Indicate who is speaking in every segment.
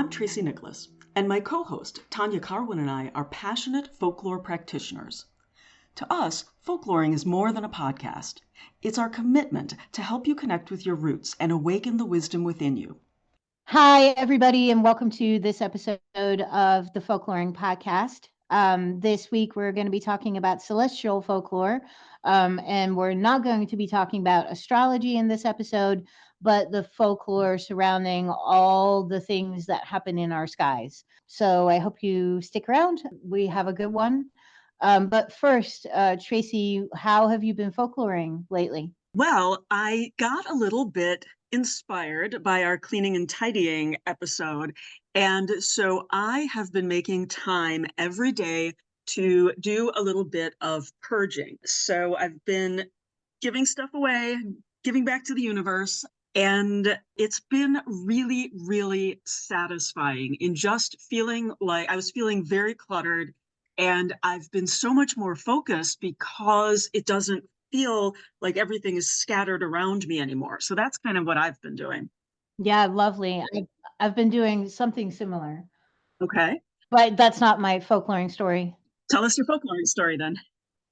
Speaker 1: I'm Tracy Nicholas, and my co-host Tanya Carwyn and I are passionate folklore practitioners. To us, folkloring is more than a podcast. It's our commitment to help you connect with your roots and awaken the wisdom within you.
Speaker 2: Hi, everybody, and welcome to this episode of the Folkloring Podcast. This week, we're going to be talking about celestial folklore, and we're not going to be talking about astrology in this episode, but the folklore surrounding all the things that happen in our skies. So I hope you stick around. We have a good one. But first, Tracy, how have you been folkloring lately?
Speaker 1: Well, I got a little bit inspired by our cleaning and tidying episode. And so I have been making time every day to do a little bit of purging. So I've been giving stuff away, giving back to the universe. And it's been really, really satisfying in just feeling like I was feeling very cluttered. And I've been so much more focused because it doesn't feel like everything is scattered around me anymore. So that's kind of what I've been doing.
Speaker 2: Yeah, lovely. I've been doing something similar,
Speaker 1: Okay.
Speaker 2: but that's not my folkloring story.
Speaker 1: Tell us your folklore story then.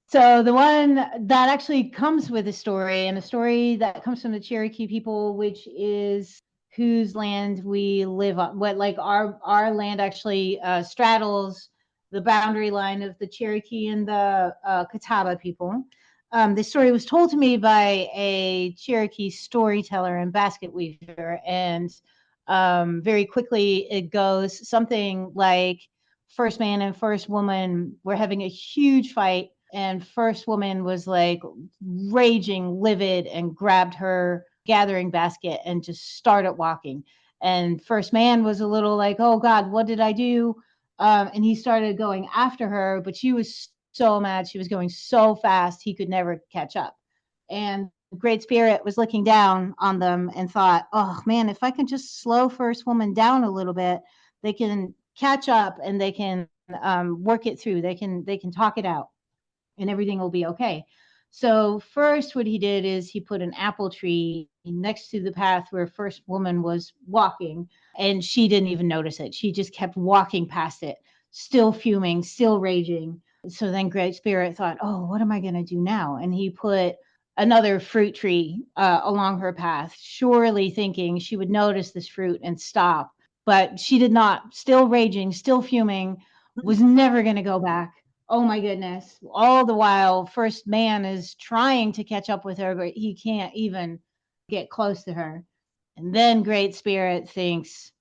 Speaker 2: So the one that actually comes with a story, and a story that comes from the Cherokee people, which is whose land we live on. What like our land actually straddles the boundary line of the Cherokee and the Catawba people. The story was told to me by a Cherokee storyteller and basket weaver, and very quickly it goes something like first man and first woman were having a huge fight, and first woman was like raging livid and grabbed her gathering basket and just started walking, and first man was a little like, oh god, what did I do? And he started going after her, but she was so mad, she was going so fast he could never catch up. And Great Spirit was looking down on them and thought, oh man, if I can just slow first woman down a little bit, they can catch up and they can work it through. They can talk it out, and everything will be okay. So first, what he did is he put an apple tree next to the path where first woman was walking, and she didn't even notice it. She just kept walking past it, still fuming, still raging. So then Great Spirit thought, oh, what am I going to do now? And he put another fruit tree along her path, surely thinking she would notice this fruit and stop. But she did not, still raging, still fuming, was never going to go back. Oh my goodness. All the while, first man is trying to catch up with her, but he can't even get close to her. And then Great Spirit thinks,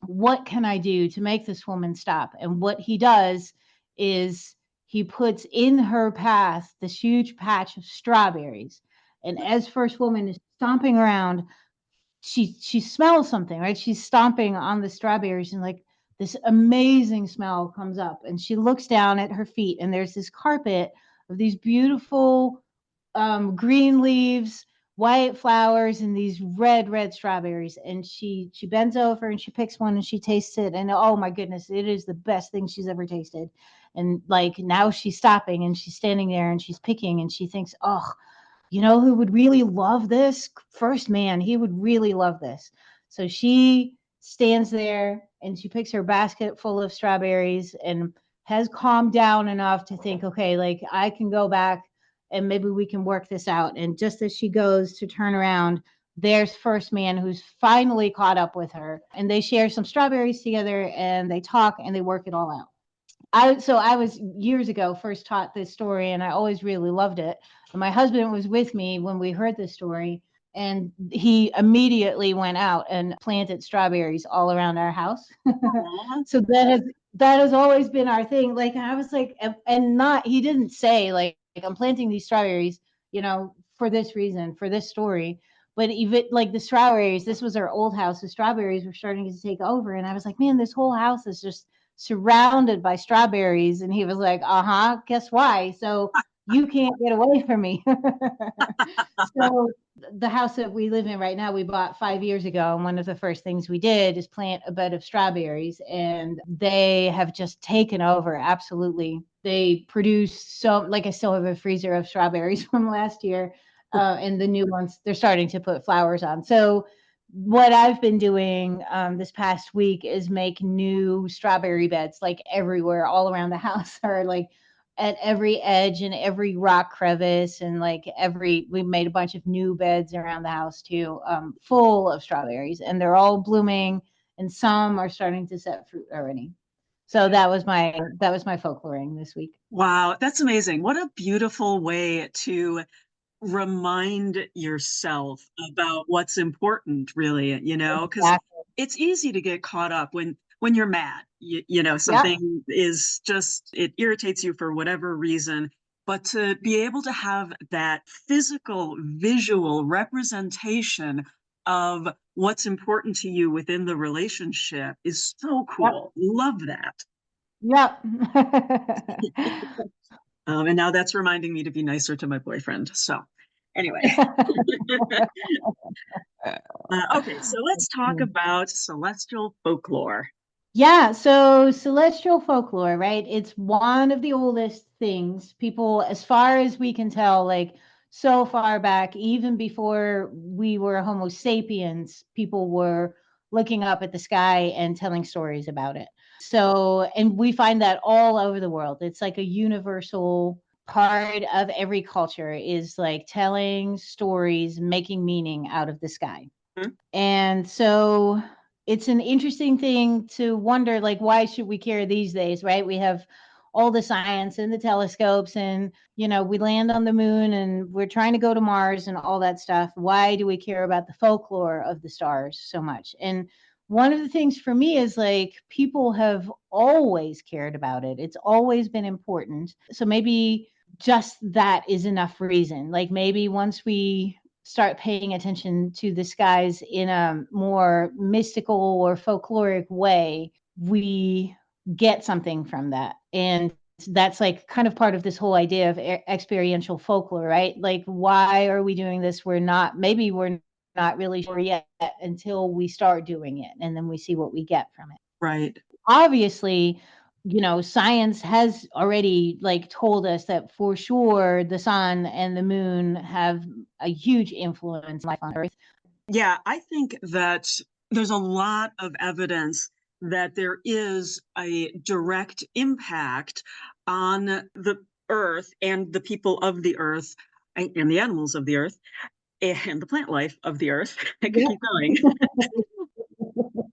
Speaker 2: what can I do to make this woman stop? And what he does is he puts in her path this huge patch of strawberries. And as first woman is stomping around, she smells something, right? She's stomping on the strawberries, and like this amazing smell comes up, and she looks down at her feet, and there's this carpet of these beautiful green leaves, white flowers, and these red strawberries. And she bends over and she picks one and she tastes it, and oh my goodness, it is the best thing she's ever tasted. And like now she's stopping and she's standing there and she's picking, and she thinks, oh, you know who would really love this? First man, he would really love this. So she stands there and she picks her basket full of strawberries and has calmed down enough to think, okay, like I can go back and maybe we can work this out. And just as she goes to turn around, there's first man who's finally caught up with her, and they share some strawberries together and they talk and they work it all out. I was years ago first taught this story, and I always really loved it. And my husband was with me when we heard this story, and he immediately went out and planted strawberries all around our house. So that has always been our thing. Like I was like, and not he didn't say like I'm planting these strawberries, for this reason, for this story. But even like the strawberries, this was our old house. The strawberries were starting to take over, and I was like, man, this whole house is just surrounded by strawberries. And he was like, uh-huh, guess why? So you can't get away from me. So the house that we live in right now, we bought 5 years ago. And one of the first things we did is plant a bed of strawberries, and they have just taken over. Absolutely. They produce like I still have a freezer of strawberries from last year. And the new ones, they're starting to put flowers on. So what I've been doing this past week is make new strawberry beds like everywhere, all around the house, or like at every edge and every rock crevice, and like we made a bunch of new beds around the house too, full of strawberries, and they're all blooming, and some are starting to set fruit already. So that was my folkloring this week.
Speaker 1: Wow, that's amazing. What a beautiful way to remind yourself about what's important, really, because
Speaker 2: Exactly.
Speaker 1: it's easy to get caught up when you're mad.
Speaker 2: Yep.
Speaker 1: Something is just, it irritates you for whatever reason. But to be able to have that physical, visual representation of what's important to you within the relationship is so
Speaker 2: Yep.
Speaker 1: cool. Love that.
Speaker 2: Yep.
Speaker 1: And now that's reminding me to be nicer to my boyfriend. So, anyway. Okay, so let's talk about celestial folklore.
Speaker 2: Yeah, so celestial folklore, right? It's one of the oldest things. People, as far as we can tell, like so far back, even before we were Homo sapiens, people were looking up at the sky and telling stories about it. So, and we find that all over the world. It's like a universal part of every culture is like telling stories, making meaning out of the sky.
Speaker 1: Hmm?
Speaker 2: And so it's an interesting thing to wonder, like, why should we care these days, right? We have all the science and the telescopes, and, we land on the moon and we're trying to go to Mars and all that stuff. Why do we care about the folklore of the stars so much? And one of the things for me is like people have always cared about it. It's always been important. So maybe just that is enough reason. Like maybe once we start paying attention to the skies in a more mystical or folkloric way, we get something from that. And that's like kind of part of this whole idea of experiential folklore, right? Like, why are we doing this? Maybe we're not really sure yet until we start doing it. And then we see what we get from it.
Speaker 1: Right.
Speaker 2: Obviously, science has already like told us that for sure the sun and the moon have a huge influence on life on Earth.
Speaker 1: Yeah, I think that there's a lot of evidence that there is a direct impact on the earth and the people of the earth and the animals of the earth and the plant life of the earth. I could
Speaker 2: Yeah.
Speaker 1: keep going.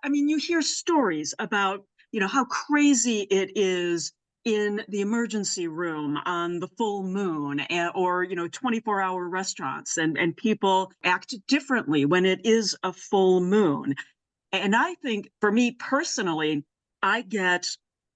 Speaker 1: I mean, you hear stories about, how crazy it is in the emergency room on the full moon, or 24-hour restaurants, and people act differently when it is a full moon. And I think for me personally, I get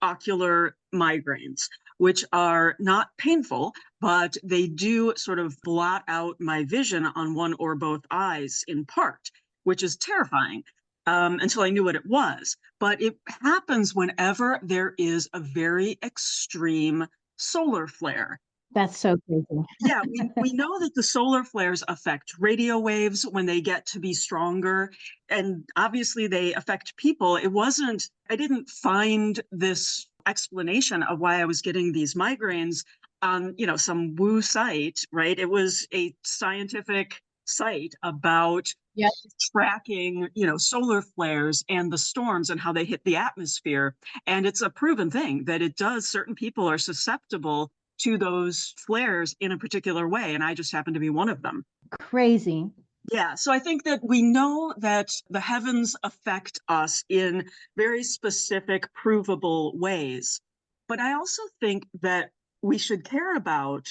Speaker 1: ocular migraines, which are not painful, but they do sort of blot out my vision on one or both eyes in part, which is terrifying, until I knew what it was. But it happens whenever there is a very extreme solar flare.
Speaker 2: That's so crazy.
Speaker 1: Yeah, we know that the solar flares affect radio waves when they get to be stronger. And obviously they affect people. I didn't find this explanation of why I was getting these migraines on, some woo site, right? It was a scientific site about
Speaker 2: Yep.
Speaker 1: tracking, solar flares and the storms and how they hit the atmosphere. And it's a proven thing that it does. Certain people are susceptible to those flares in a particular way. And I just happen to be one of them.
Speaker 2: Crazy.
Speaker 1: Yeah. So I think that we know that the heavens affect us in very specific, provable ways. But I also think that we should care about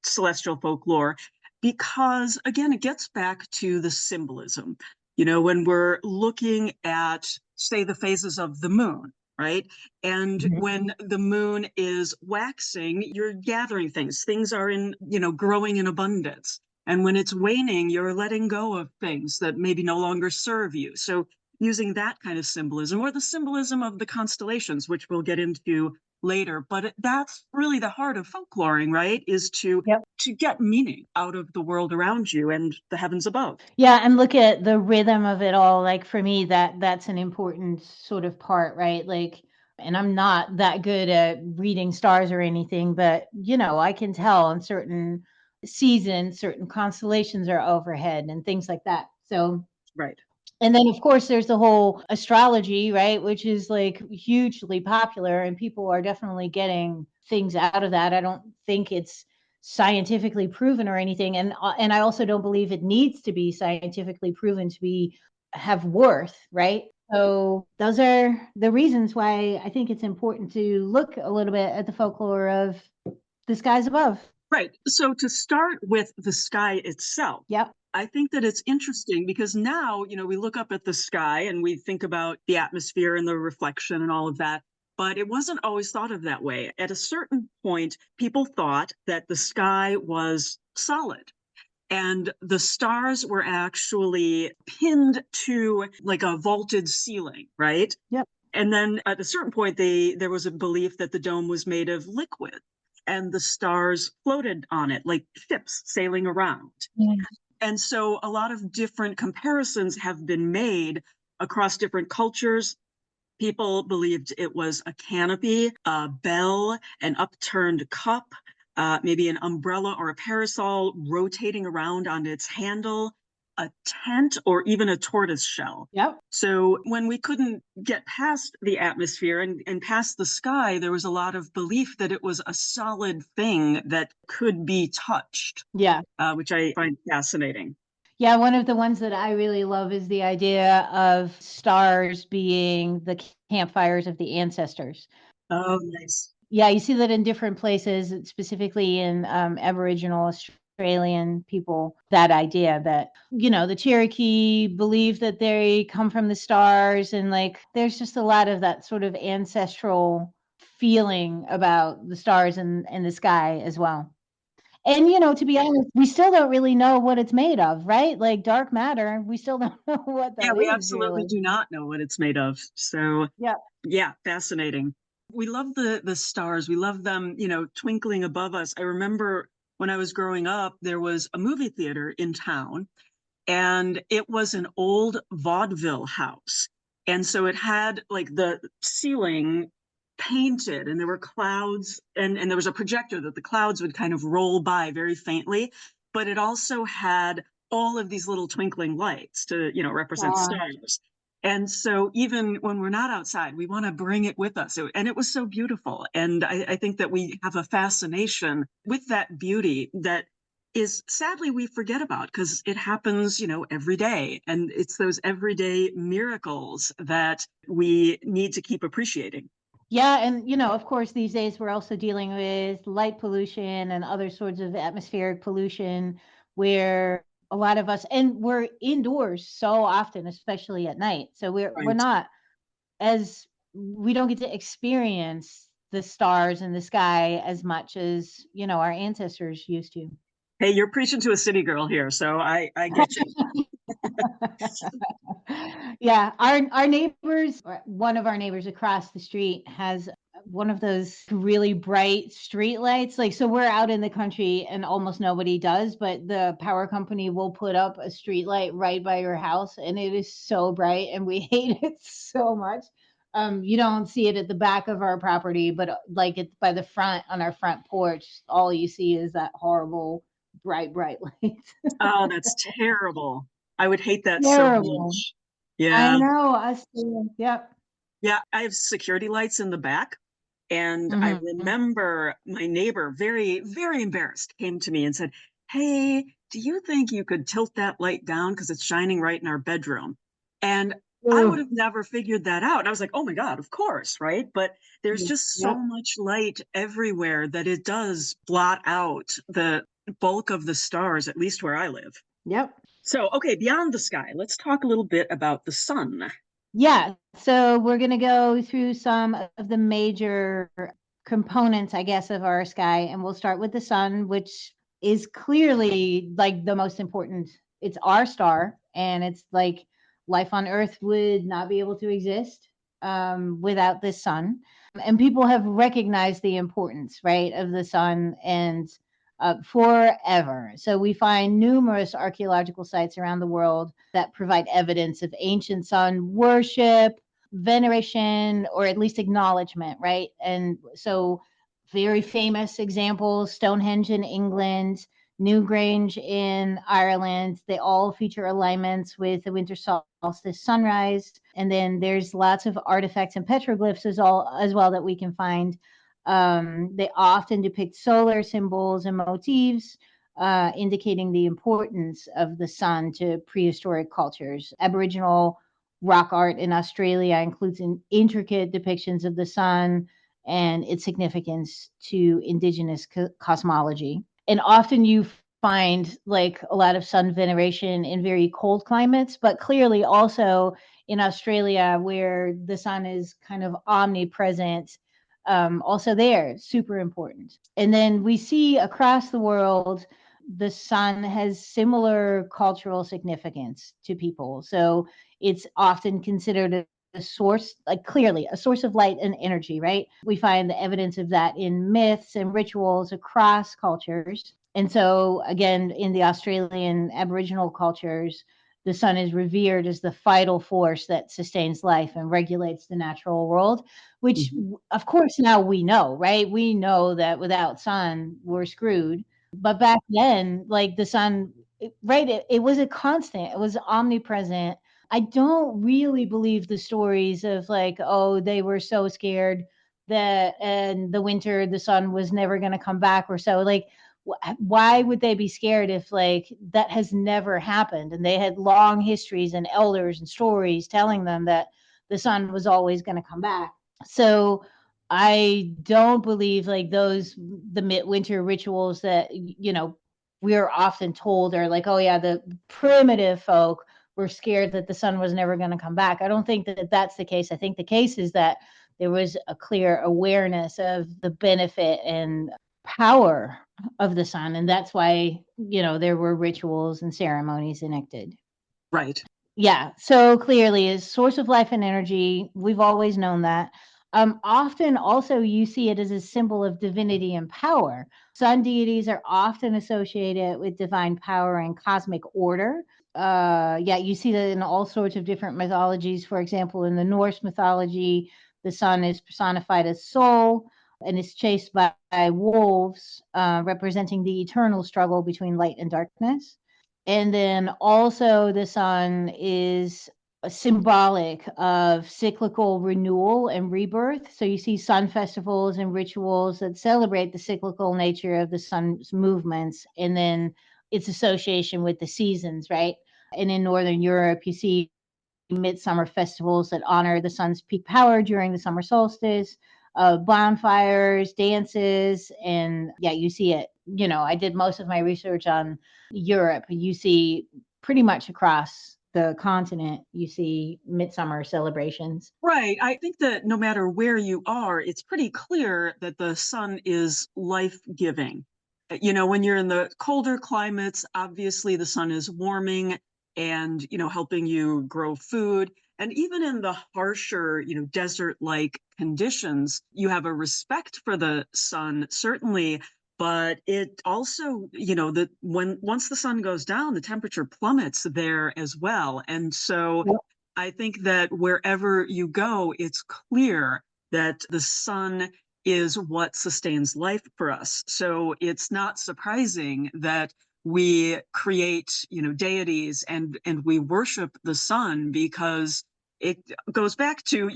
Speaker 1: celestial folklore because, again, it gets back to the symbolism. When we're looking at, say, the phases of the moon, right? And
Speaker 2: Mhm.
Speaker 1: when the moon is waxing, you're gathering things. Things are growing in abundance. And when it's waning, you're letting go of things that maybe no longer serve you. So using that kind of symbolism, or the symbolism of the constellations, which we'll get into later. But that's really the heart of folkloring, right? Is to
Speaker 2: Yep.
Speaker 1: get meaning out of the world around you and the heavens above.
Speaker 2: Yeah, and look at the rhythm of it all. Like for me, that's an important sort of part, right? Like, and I'm not that good at reading stars or anything, but I can tell on certain seasons, certain constellations are overhead and things like that. So
Speaker 1: Right.
Speaker 2: And then, of course, there's the whole astrology, right? Which is like hugely popular, and people are definitely getting things out of that. I don't think it's scientifically proven or anything. And I also don't believe it needs to be scientifically proven to be have worth, right? So those are the reasons why I think it's important to look a little bit at the folklore of the skies above.
Speaker 1: Right. So to start with the sky itself,
Speaker 2: Yep.
Speaker 1: I think that it's interesting because now, we look up at the sky and we think about the atmosphere and the reflection and all of that. But it wasn't always thought of that way. At a certain point, people thought that the sky was solid and the stars were actually pinned to like a vaulted ceiling, right?
Speaker 2: Yep.
Speaker 1: And then at a certain point, there was a belief that the dome was made of liquid and the stars floated on it like ships sailing around.
Speaker 2: Yeah.
Speaker 1: And so a lot of different comparisons have been made across different cultures. People believed it was a canopy, a bell, an upturned cup, maybe an umbrella or a parasol rotating around on its handle, a tent, or even a tortoise shell.
Speaker 2: Yep.
Speaker 1: So when we couldn't get past the atmosphere and past the sky, there was a lot of belief that it was a solid thing that could be touched,
Speaker 2: Yeah.
Speaker 1: which I find fascinating.
Speaker 2: Yeah, one of the ones that I really love is the idea of stars being the campfires of the ancestors.
Speaker 1: Oh, nice.
Speaker 2: Yeah, you see that in different places, specifically in Aboriginal Australian people, that idea that, the Cherokee believe that they come from the stars. And like, there's just a lot of that sort of ancestral feeling about the stars and the sky as well. And, to be honest, we still don't really know what it's made of, right? Like dark matter, we still don't know what
Speaker 1: Yeah,
Speaker 2: that
Speaker 1: we
Speaker 2: is
Speaker 1: absolutely
Speaker 2: really.
Speaker 1: do not know what it's made of. So,
Speaker 2: Yeah.
Speaker 1: yeah, fascinating. We love the stars. We love them, twinkling above us. I remember when I was growing up, there was a movie theater in town, and it was an old vaudeville house. And so it had like the ceiling painted, and there were clouds, and there was a projector that the clouds would kind of roll by very faintly. But it also had all of these little twinkling lights to, represent
Speaker 2: Uh,
Speaker 1: stars. And so even when we're not outside, we want to bring it with us. And it was so beautiful. And I think that we have a fascination with that beauty that is sadly we forget about because it happens, every day. And it's those everyday miracles that we need to keep appreciating.
Speaker 2: Yeah, and of course, these days we're also dealing with light pollution and other sorts of atmospheric pollution, where a lot of us, and we're indoors so often, especially at night. So we're
Speaker 1: Right.
Speaker 2: not as we don't get to experience the stars in the sky as much as our ancestors used to.
Speaker 1: Hey, you're preaching to a city girl here, so I get you.
Speaker 2: Yeah, our neighbors, or one of our neighbors across the street has one of those really bright street lights. Like, so we're out in the country and almost nobody does, but the power company will put up a street light right by your house, and it is so bright, and we hate it so much. You don't see it at the back of our property, but like it's by the front on our front porch, all you see is that horrible bright light.
Speaker 1: Oh, that's terrible. I would hate that so
Speaker 2: Terrible.
Speaker 1: much.
Speaker 2: I
Speaker 1: Yeah.
Speaker 2: know, us too. Yep.
Speaker 1: Yeah, I have security lights in the back. And I
Speaker 2: Mhm.
Speaker 1: remember my neighbor, very, very embarrassed, came to me and said, "Hey, do you think you could tilt that light down because it's shining right in our bedroom?" And I would
Speaker 2: Ugh.
Speaker 1: have never figured that out. And I was like, "Oh my God, of course, right?" But there's
Speaker 2: Mm,
Speaker 1: just so
Speaker 2: yep.
Speaker 1: much light everywhere that it does blot out the bulk of the stars, at least where I live.
Speaker 2: Yep.
Speaker 1: So, okay, beyond the sky, let's talk a little bit about the sun.
Speaker 2: Yeah. So we're going to go through some of the major components, I guess, of our sky. And we'll start with the sun, which is clearly like the most important. It's our star. And it's like life on Earth would not be able to exist without this sun. And people have recognized the importance, right, of the sun and forever. So we find numerous archaeological sites around the world that provide evidence of ancient sun worship, veneration, or at least acknowledgement, right? And so, very famous examples: Stonehenge in England, Newgrange in Ireland. They all feature alignments with the winter solstice sunrise. And then there's lots of artifacts and petroglyphs as well that we can find. They often depict solar symbols and motifs, indicating the importance of the sun to prehistoric cultures. Aboriginal rock art in Australia includes intricate depictions of the sun and its significance to indigenous cosmology. And often you find like a lot of sun veneration in very cold climates, but clearly also in Australia where the sun is kind of omnipresent. Also there, super important. And then we see across the world the sun has similar cultural significance to people. So it's often considered a source, like clearly a source of light and energy, right? We find the evidence of that in myths and rituals across cultures. And so, again, in the Australian Aboriginal cultures, the sun is revered as the vital force that sustains life and regulates the natural world, which, of course, now we know, right? We know that without sun, we're screwed. But back then, like the sun, right, it was a constant, it was omnipresent. I don't really believe the stories of like, oh, they were so scared that in the winter the sun was never going to come back or so. Like, why would they be scared if like that has never happened? And they had long histories and elders and stories telling them that the sun was always going to come back. So I don't believe like the midwinter rituals that, we're often told are like, oh yeah, the primitive folk were scared that the sun was never going to come back. I don't think that that's the case. I think the case is that there was a clear awareness of the benefit and power of the sun. And that's why, there were rituals and ceremonies enacted.
Speaker 1: Right.
Speaker 2: Yeah. So clearly, is source of life and energy. We've always known that. Often, also, you see it as a symbol of divinity and power. Sun deities are often associated with divine power and cosmic order. Yeah, you see that in all sorts of different mythologies. For example, in the Norse mythology, the sun is personified as Sol and is chased by wolves, representing the eternal struggle between light and darkness. And then also the sun is symbolic of cyclical renewal and rebirth. So you see sun festivals and rituals that celebrate the cyclical nature of the sun's movements and then its association with the seasons, right? And in Northern Europe, you see midsummer festivals that honor the sun's peak power during the summer solstice, bonfires, dances, and yeah, you see it. I did most of my research on Europe. You see pretty much across the continent, you see midsummer celebrations.
Speaker 1: Right. I think that no matter where you are, it's pretty clear that the sun is life-giving. When you're in the colder climates, obviously the sun is warming and, helping you grow food. And even in the harsher, desert-like conditions, you have a respect for the sun, certainly. But it also, that once the sun goes down, the temperature plummets there as well. And so
Speaker 2: Yep.
Speaker 1: I think that wherever you go, it's clear that the sun is what sustains life for us. So it's not surprising that we create, deities and we worship the sun because it goes back to,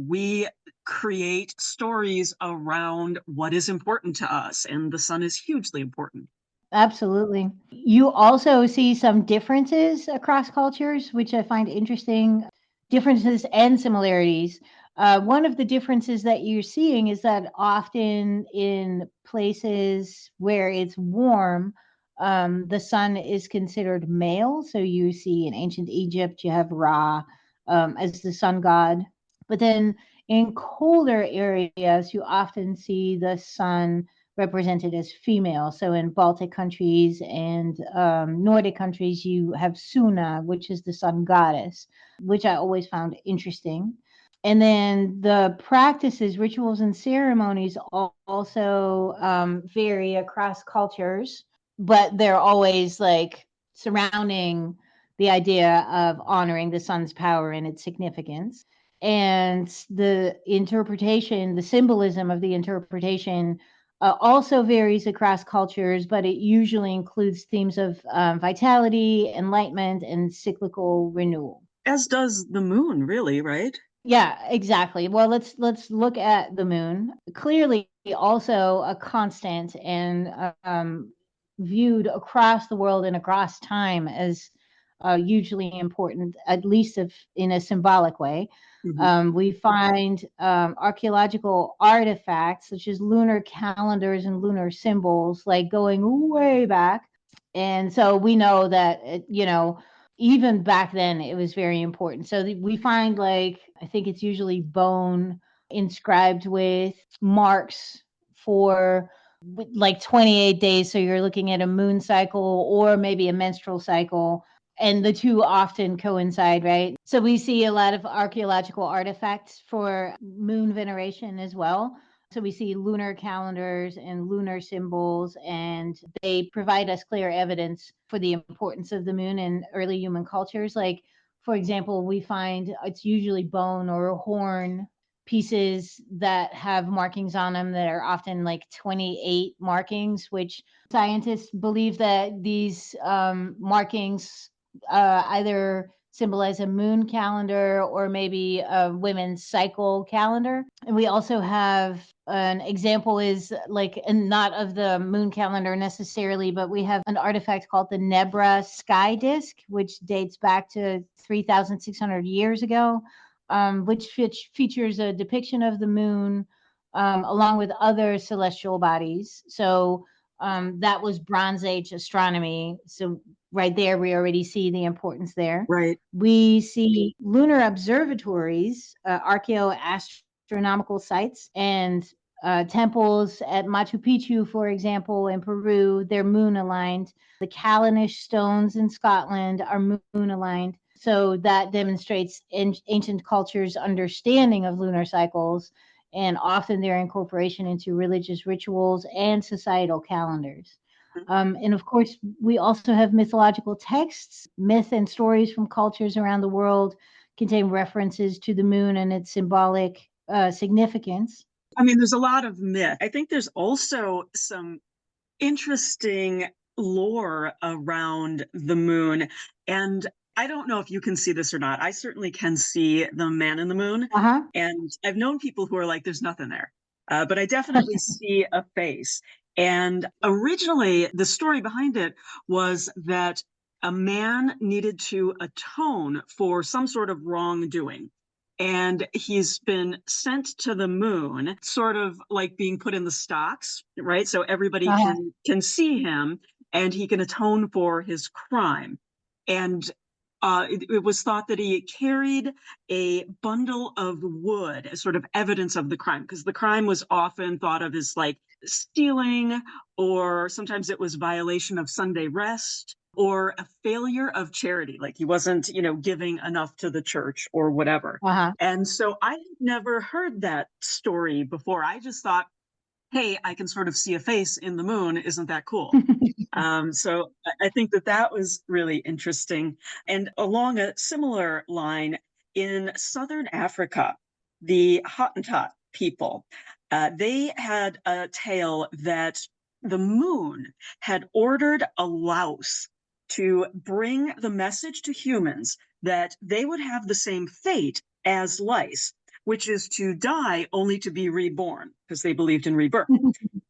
Speaker 1: we create stories around what is important to us, and the sun is hugely important.
Speaker 2: Absolutely. You also see some differences across cultures, which I find interesting, differences and similarities. One of the differences that you're seeing is that often in places where it's warm, the sun is considered male. So you see in ancient Egypt, you have Ra as the sun god. But then in colder areas, you often see the sun represented as female. So in Baltic countries and Nordic countries, you have Suna, which is the sun goddess, which I always found interesting. And then the practices, rituals, and ceremonies also vary across cultures, but they're always like surrounding the idea of honoring the sun's power and its significance. And the interpretation, the symbolism of the interpretation also varies across cultures, but it usually includes themes of vitality, enlightenment, and cyclical renewal.
Speaker 1: As does the moon, really, right?
Speaker 2: Yeah, exactly. Well, let's look at the moon. Clearly, also a constant and viewed across the world and across time as hugely important, at least if in a symbolic way.
Speaker 1: Hmm.
Speaker 2: We find archaeological artifacts such as lunar calendars and lunar symbols, like going way back. And so we know that, even back then it was very important. So we find, like, I think it's usually bone inscribed with marks for like 28 days. So you're looking at a moon cycle or maybe a menstrual cycle, and the two often coincide, right? So we see a lot of archaeological artifacts for moon veneration as well. So we see lunar calendars and lunar symbols, and they provide us clear evidence for the importance of the moon in early human cultures. Like, for example, we find it's usually bone or horn pieces that have markings on them that are often like 28 markings, which scientists believe that these markings either symbolize a moon calendar or maybe a women's cycle calendar. And we also have an example is like, and not of the moon calendar necessarily, but we have an artifact called the Nebra sky disk, which dates back to 3,600 years ago, which features a depiction of the moon along with other celestial bodies. So that was Bronze Age astronomy. So right there, we already see the importance there.
Speaker 1: Right.
Speaker 2: We see lunar observatories, archaeoastronomical sites, and temples at Machu Picchu, for example, in Peru. They're moon aligned. The Callanish stones in Scotland are moon aligned. So that demonstrates ancient cultures' understanding of lunar cycles, and often their incorporation into religious rituals and societal calendars. And of course, we also have mythological texts. Myth and stories from cultures around the world contain references to the moon and its symbolic significance.
Speaker 1: I mean, there's a lot of myth. I think there's also some interesting lore around the moon. And I don't know if you can see this or not. I certainly can see the man in the moon.
Speaker 2: Uh huh.
Speaker 1: And I've known people who are like, there's nothing there. But I definitely see a face. And originally, the story behind it was that a man needed to atone for some sort of wrongdoing. And he's been sent to the moon, sort of like being put in the stocks, right? So everybody
Speaker 2: Uh-huh.
Speaker 1: can see him, and he can atone for his crime. And it was thought that he carried a bundle of wood as sort of evidence of the crime, because the crime was often thought of as like stealing, or sometimes it was violation of Sunday rest, or a failure of charity, like he wasn't, giving enough to the church or whatever.
Speaker 2: Uh-huh.
Speaker 1: And so I had never heard that story before. I just thought, hey, I can sort of see a face in the moon. Isn't that cool? So I think that was really interesting. And along a similar line, in Southern Africa, the Hottentot people, they had a tale that the moon had ordered a louse to bring the message to humans that they would have the same fate as lice, which is to die only to be reborn, because they believed in rebirth.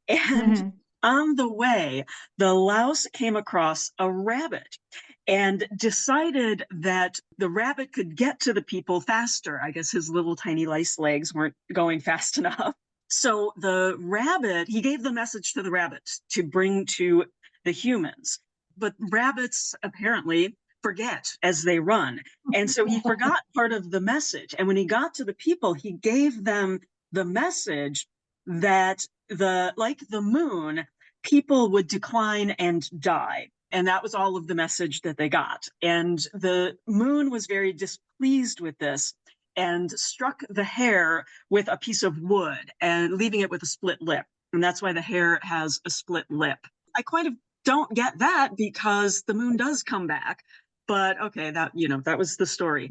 Speaker 1: And
Speaker 2: Mhm.
Speaker 1: on the way, the louse came across a rabbit and decided that the rabbit could get to the people faster. I guess his little tiny lice legs weren't going fast enough. So the rabbit, he gave the message to the rabbit to bring to the humans. But rabbits apparently forget as they run. And so he forgot part of the message. And when he got to the people, he gave them the message that like the moon, people would decline and die. And that was all of the message that they got. And the moon was very displeased with this and struck the hare with a piece of wood and leaving it with a split lip. And that's why the hare has a split lip. I kind of don't get that, because the moon does come back. But okay, that was the story.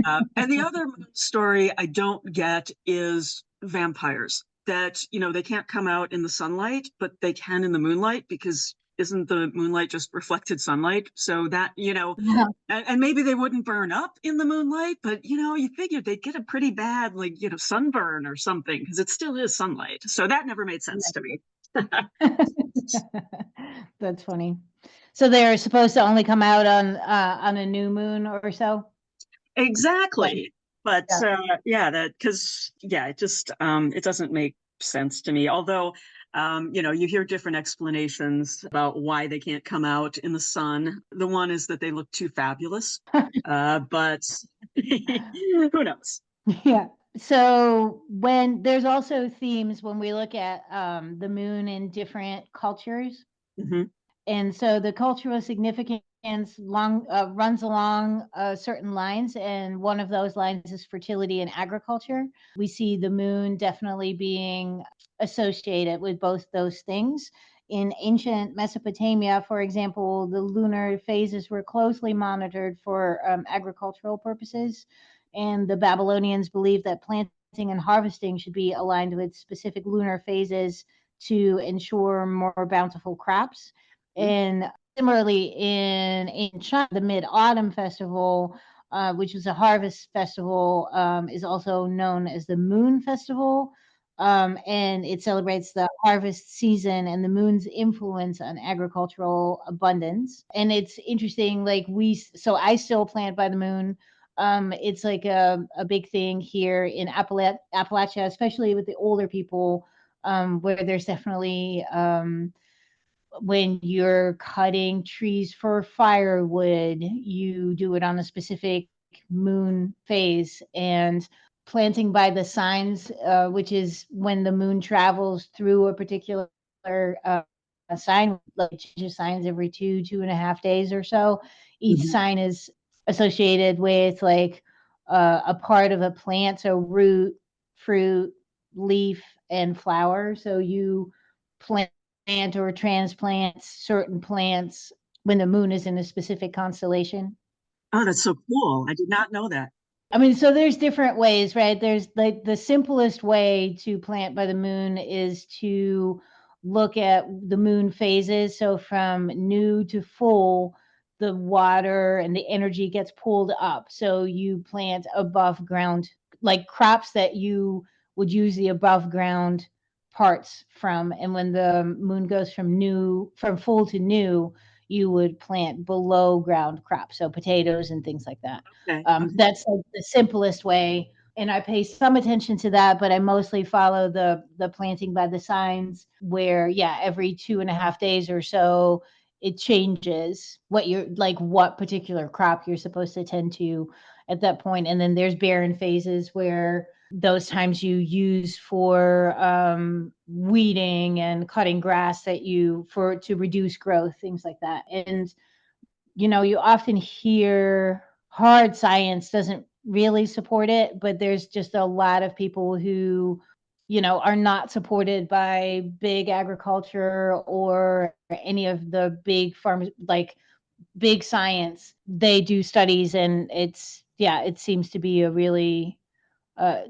Speaker 1: And the other story I don't get is vampires. that, they can't come out in the sunlight, but they can in the moonlight, because isn't the moonlight just reflected sunlight? So that,
Speaker 2: Yeah.
Speaker 1: and maybe they wouldn't burn up in the moonlight, but you figured they'd get a pretty bad, like, sunburn or something, because it still is sunlight. So that never made sense to me.
Speaker 2: That's funny. So they're supposed to only come out on a new moon or so? Yeah.
Speaker 1: Exactly. But
Speaker 2: Yeah.
Speaker 1: yeah, it just it doesn't make sense to me. Although, you hear different explanations about why they can't come out in the sun. The one is that they look too fabulous. But who knows?
Speaker 2: Yeah. So when there's also themes when we look at the moon in different cultures.
Speaker 1: Hmm.
Speaker 2: And so the cultural significance runs along certain lines, and one of those lines is fertility and agriculture. We see the moon definitely being associated with both those things. In ancient Mesopotamia, for example, the lunar phases were closely monitored for agricultural purposes, and the Babylonians believed that planting and harvesting should be aligned with specific lunar phases to ensure more bountiful crops. And similarly, in China, the Mid Autumn Festival, which was a harvest festival, is also known as the Moon Festival. And it celebrates the harvest season and the moon's influence on agricultural abundance. And it's interesting, like so I still plant by the moon. It's like a big thing here in Appalachia, especially with the older people, where there's definitely when you're cutting trees for firewood, you do it on a specific moon phase. And planting by the signs, which is when the moon travels through a particular sign, like it changes signs every 2.5 days or so. Each
Speaker 1: Hmm.
Speaker 2: sign is associated with like a part of a plant, so root, fruit, leaf, and flower. So you plant or transplant certain plants when the moon is in a specific constellation.
Speaker 1: Oh, that's so cool. I did not know that.
Speaker 2: I mean, so there's different ways, right? There's like the simplest way to plant by the moon is to look at the moon phases. So from new to full, the water and the energy gets pulled up. So you plant above ground, like crops that you would use the above ground parts from. And when the moon goes from full to new, you would plant below ground crops, so potatoes and things like that.
Speaker 1: Okay. Okay.
Speaker 2: That's like the simplest way, and I pay some attention to that, but I mostly follow the planting by the signs, where yeah, every 2.5 days or so it changes what particular crop you're supposed to tend to at that point. And then there's barren phases where those times you use for weeding and cutting grass to reduce growth, things like that. And you often hear hard science doesn't really support it, but there's just a lot of people who, are not supported by big agriculture or any of the big farms, like big science. They do studies, and it seems to be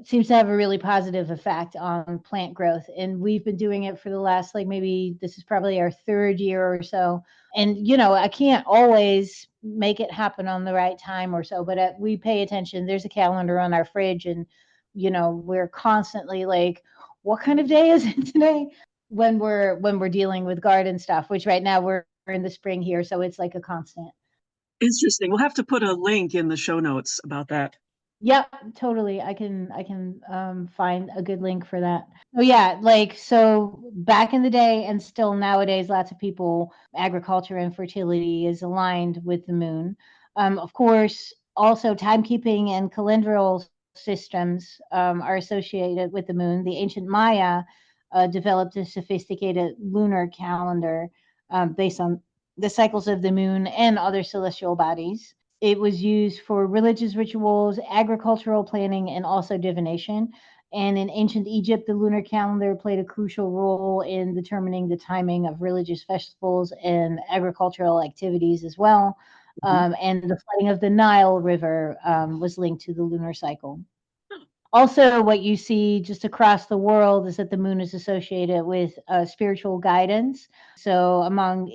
Speaker 2: seems to have a really positive effect on plant growth. And we've been doing it for the last, like, maybe this is probably our third year or so. And, I can't always make it happen on the right time or so, but we pay attention. There's a calendar on our fridge, and, we're constantly like, what kind of day is it today? When we're dealing with garden stuff, which right now we're in the spring here. So it's like a constant.
Speaker 1: Interesting. We'll have to put a link in the show notes about that.
Speaker 2: Yep, totally. I can find a good link for that. Oh yeah, like so back in the day and still nowadays, lots of people, agriculture and fertility is aligned with the moon. Of course, also timekeeping and calendral systems are associated with the moon. The ancient Maya developed a sophisticated lunar calendar based on the cycles of the moon and other celestial bodies. It was used for religious rituals, agricultural planning, and also divination. And in ancient Egypt, the lunar calendar played a crucial role in determining the timing of religious festivals and agricultural activities as well.
Speaker 1: Mhm.
Speaker 2: And the flooding of the Nile River was linked to the lunar cycle. Also, what you see just across the world is that the moon is associated with spiritual guidance. So, among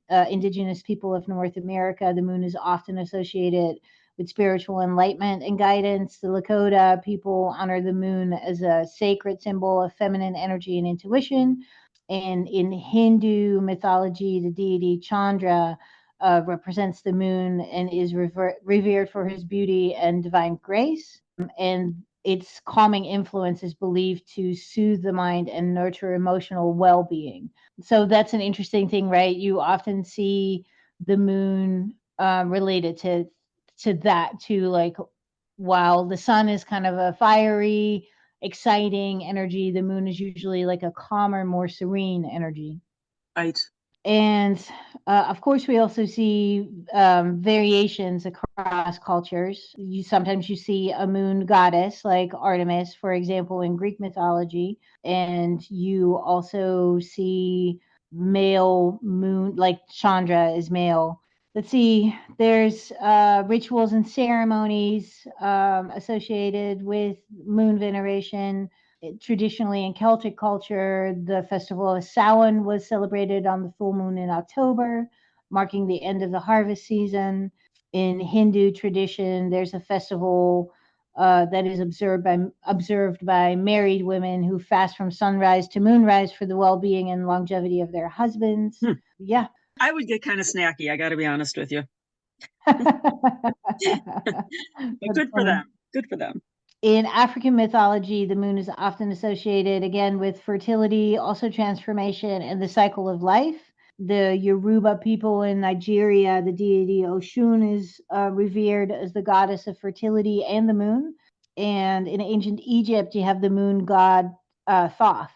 Speaker 2: indigenous people of North America, the moon is often associated with spiritual enlightenment and guidance. The Lakota people honor the moon as a sacred symbol of feminine energy and intuition. And in Hindu mythology, the deity Chandra represents the moon and is revered for his beauty and divine grace. And its calming influence is believed to soothe the mind and nurture emotional well-being. So that's an interesting thing, right? You often see the moon related to that, to like, while the sun is kind of a fiery, exciting energy, the moon is usually like a calmer, more serene energy.
Speaker 1: Right.
Speaker 2: And of course, we also see variations across cultures. Sometimes you see a moon goddess like Artemis, for example, in Greek mythology, and you also see male moon, like Chandra is male. Let's see, there's rituals and ceremonies associated with moon veneration. Traditionally, in Celtic culture, the festival of Samhain was celebrated on the full moon in October, marking the end of the harvest season. In Hindu tradition, there's a festival that is observed by married women who fast from sunrise to moonrise for the well-being and longevity of their husbands. Yeah.
Speaker 1: I would get kind of snacky, I got to be honest with you. But good for them. Good for them.
Speaker 2: In African mythology, the moon is often associated again with fertility, also transformation, and the cycle of life. The Yoruba people in Nigeria, the deity Oshun is revered as the goddess of fertility and the moon. And in ancient Egypt, you have the moon god Thoth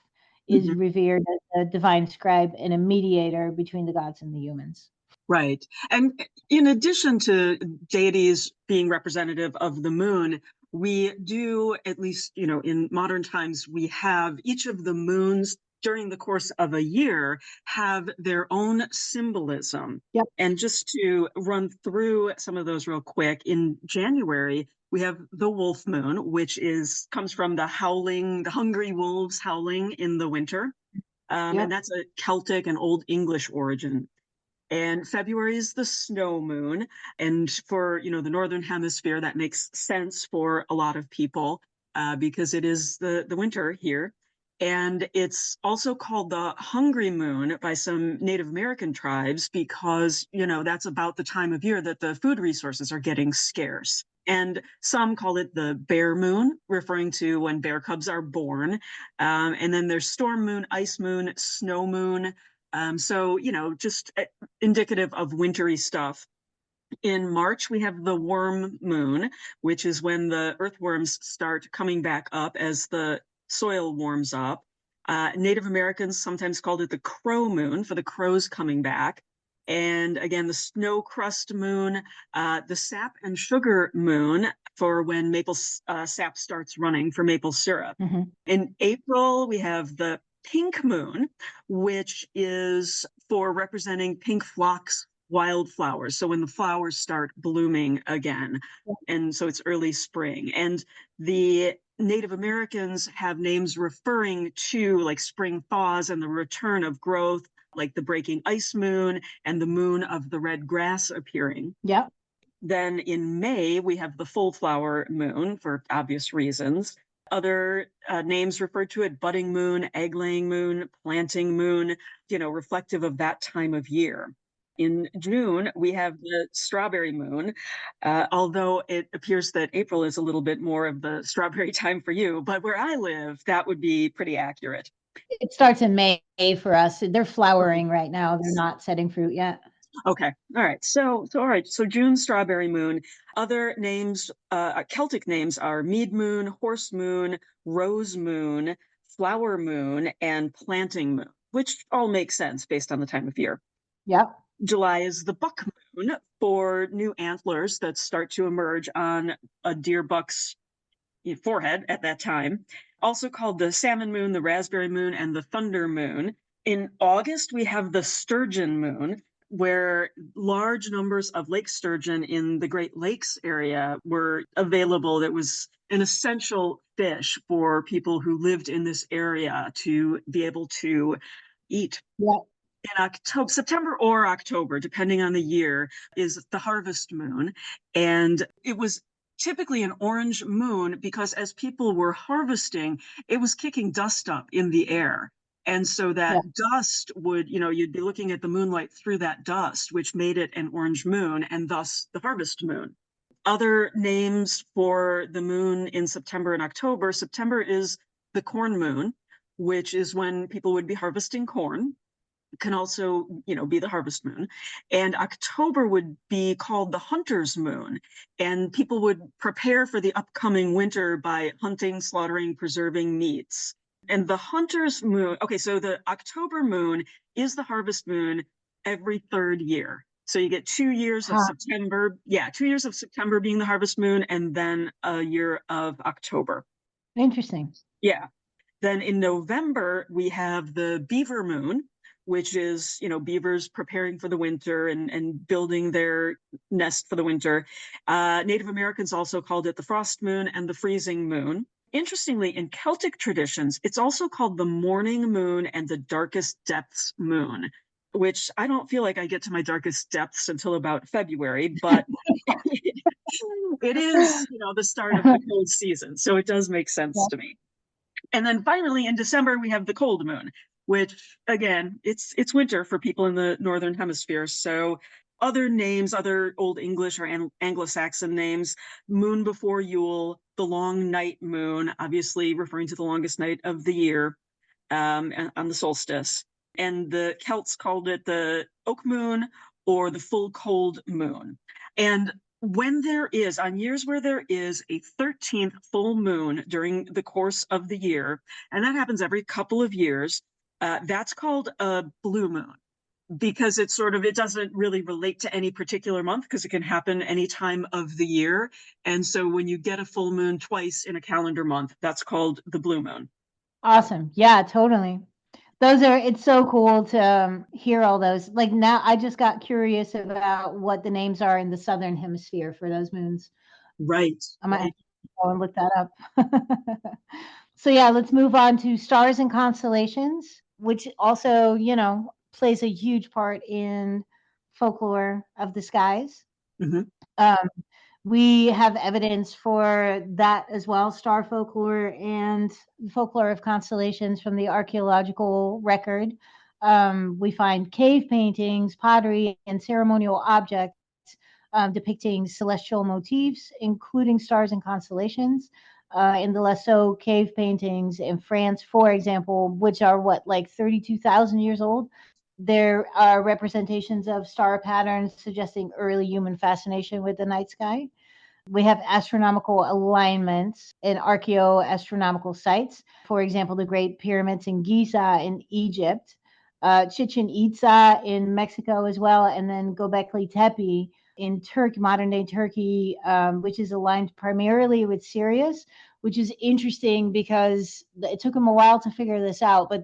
Speaker 2: is
Speaker 1: Mhm.
Speaker 2: revered as a divine scribe and a mediator between the gods and the humans.
Speaker 1: Right. And in addition to deities being representative of the moon, we do, at least, in modern times, we have each of the moons during the course of a year have their own symbolism.
Speaker 2: Yep.
Speaker 1: And just to run through some of those real quick, in January, we have the wolf moon, which comes from the hungry wolves howling in the winter.
Speaker 2: Yep.
Speaker 1: And that's a Celtic and Old English origin. And February is the snow moon. And for, the Northern Hemisphere, that makes sense for a lot of people because it is the winter here. And it's also called the hungry moon by some Native American tribes because, that's about the time of year that the food resources are getting scarce. And some call it the bear moon, referring to when bear cubs are born. And then there's storm moon, ice moon, snow moon. So, just indicative of wintry stuff. In March, we have the worm moon, which is when the earthworms start coming back up as the soil warms up. Native Americans sometimes called it the crow moon for the crows coming back. And again, the snow crust moon, the sap and sugar moon for when maple sap starts running for maple syrup.
Speaker 2: Mm-hmm.
Speaker 1: In April, we have the pink moon, which is for representing pink phlox wildflowers. So when the flowers start blooming again, and so it's early spring. And the Native Americans have names referring to like spring thaws and the return of growth, like the breaking ice moon and the moon of the red grass appearing.
Speaker 2: Yep.
Speaker 1: Then in May, we have the full flower moon for obvious reasons. Other names refer to it: budding moon, egg laying moon, planting moon, reflective of that time of year. In June, we have the strawberry moon, although it appears that April is a little bit more of the strawberry time for you. But where I live, that would be pretty accurate.
Speaker 2: It starts in May for us. They're flowering right now. They're not setting fruit yet.
Speaker 1: Okay. All right. All right. So June, strawberry moon. Other names, Celtic names are mead moon, horse moon, rose moon, flower moon, and planting moon, which all make sense based on the time of year.
Speaker 2: Yep.
Speaker 1: July is the buck moon for new antlers that start to emerge on a deer buck's forehead at that time. Also called the salmon moon, the raspberry moon, and the thunder moon. In August, we have the sturgeon moon, where large numbers of lake sturgeon in the Great Lakes area were available. That was an essential fish for people who lived in this area to be able to eat.
Speaker 2: Yeah.
Speaker 1: In October, September or October, depending on the year, is the harvest moon. And it was typically an orange moon because as people were harvesting, it was kicking dust up in the air. And so
Speaker 2: Yeah.
Speaker 1: that dust would, you'd be looking at the moonlight through that dust, which made it an orange moon and thus the harvest moon. Other names for the moon in September and October: September is the corn moon, which is when people would be harvesting corn. Can also, be the harvest moon. And October would be called the hunter's moon. And people would prepare for the upcoming winter by hunting, slaughtering, preserving meats. And the hunter's moon, okay, so the October moon is the harvest moon every third year. So you get 2 years of September. Yeah, 2 years of September being the harvest moon, and then a year of October.
Speaker 2: Interesting.
Speaker 1: Yeah. Then in November, we have the beaver moon, which is, beavers preparing for the winter and building their nest for the winter. Native Americans also called it the frost moon and the freezing moon. Interestingly, in Celtic traditions, it's also called the morning moon and the darkest depths moon, which I don't feel like I get to my darkest depths until about February, but it is, the start of the cold season. So it does make sense to me. And then finally in December, we have the cold moon, which again, it's winter for people in the Northern Hemisphere. So other names, other Old English or Anglo-Saxon names: moon before Yule, the long night moon, obviously referring to the longest night of the year, on the solstice. And the Celts called it the oak moon or the full cold moon. And when there is, on years where there is a 13th full moon during the course of the year, and that happens every couple of years, that's called a blue moon, because it doesn't really relate to any particular month, because it can happen any time of the year. And so when you get a full moon twice in a calendar month, that's called the blue moon.
Speaker 2: Awesome. Yeah, totally. It's so cool to hear all those. Like, now I just got curious about what the names are in the Southern Hemisphere for those moons.
Speaker 1: Right.
Speaker 2: I might have to go and look that up. So yeah, let's move on to stars and constellations, which also, plays a huge part in folklore of the skies.
Speaker 1: Mm-hmm.
Speaker 2: Um, we have evidence for that as well, star folklore and folklore of constellations from the archaeological record. We find cave paintings, pottery, and ceremonial objects depicting celestial motifs, including stars and constellations. In the Lascaux cave paintings in France, for example, which are like 32,000 years old, there are representations of star patterns suggesting early human fascination with the night sky. We have astronomical alignments in archaeoastronomical sites. For example, the Great Pyramids in Giza in Egypt, Chichen Itza in Mexico as well, and then Göbekli Tepe in Turkey, modern day Turkey, which is aligned primarily with Sirius, which is interesting because it took them a while to figure this out. But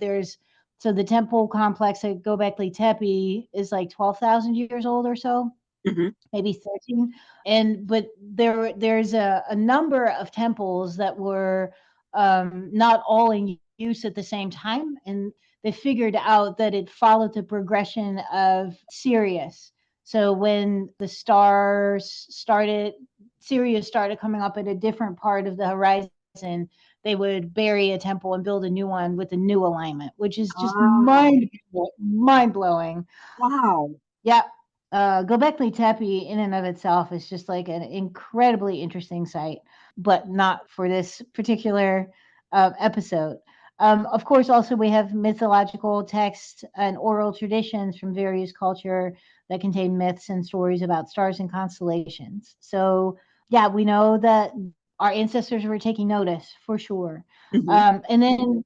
Speaker 2: so the temple complex at Göbekli Tepe is like 12,000 years old or so. Mm-hmm. Maybe 13. But there's a number of temples that were not all in use at the same time, and they figured out that it followed the progression of Sirius. So when the Sirius started coming up at a different part of the horizon, they would bury a temple and build a new one with a new alignment, which is just mind-blowing.
Speaker 1: Wow.
Speaker 2: Yeah. Göbekli Tepe in and of itself is just like an incredibly interesting site, but not for this particular episode. Of course, also we have mythological texts and oral traditions from various culture that contain myths and stories about stars and constellations. So yeah, we know that our ancestors were taking notice for sure. Mm-hmm. And then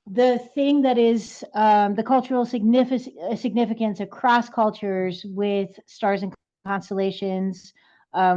Speaker 2: the thing that is the cultural significance across cultures with stars and constellations.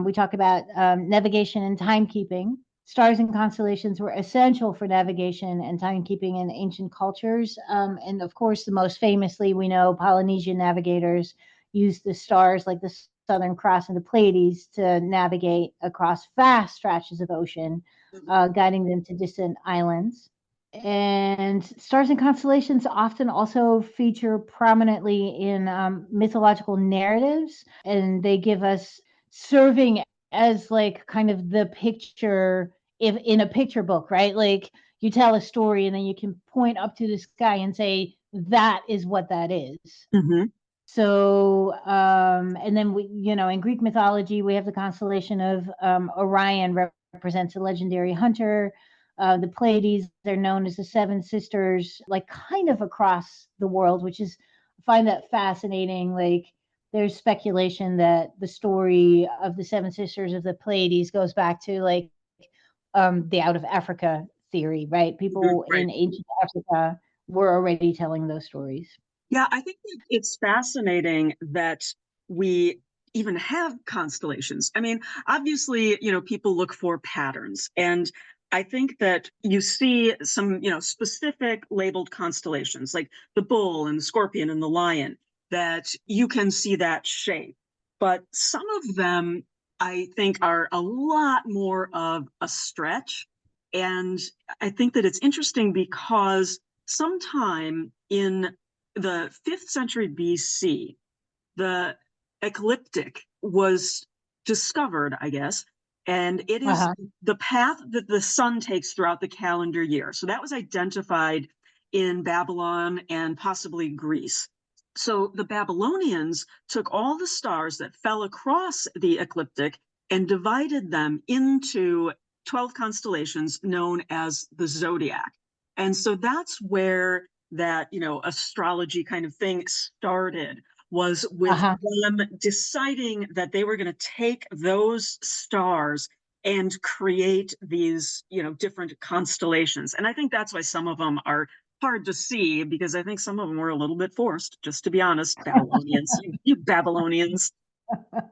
Speaker 2: We talk about navigation and timekeeping. Stars and constellations were essential for navigation and timekeeping in ancient cultures. And of course, the most famously, we know Polynesian navigators use the stars like the Southern Cross and the Pleiades to navigate across vast stretches of ocean, guiding them to distant islands. And stars and constellations often also feature prominently in mythological narratives, and they give us serving as like kind of the picture, if in a picture book, right? Like you tell a story and then you can point up to the sky and say, that is what that is.
Speaker 1: Mm-hmm.
Speaker 2: So, and then we, in Greek mythology, we have the constellation of Orion represents a legendary hunter. The Pleiades, they're known as the Seven Sisters, like kind of across the world, which is, I find that fascinating. Like there's speculation that the story of the Seven Sisters of the Pleiades goes back to like the out of Africa theory, right? People
Speaker 1: Right.
Speaker 2: in ancient Africa were already telling those stories.
Speaker 1: Yeah, I think it's fascinating that we even have constellations. I mean, obviously, people look for patterns. And I think that you see some, specific labeled constellations like the bull and the scorpion and the lion, that you can see that shape. But some of them, I think, are a lot more of a stretch. And I think that it's interesting because sometime in the 5th century BC, the ecliptic was discovered, I guess, and it is the path that the sun takes throughout the calendar year. So that was identified in Babylon and possibly Greece. So the Babylonians took all the stars that fell across the ecliptic and divided them into 12 constellations known as the zodiac. And so that's where that, astrology kind of thing started, was with them deciding that they were going to take those stars and create these, different constellations. And I think that's why some of them are hard to see, because I think some of them were a little bit forced, just to be honest. Babylonians, you Babylonians.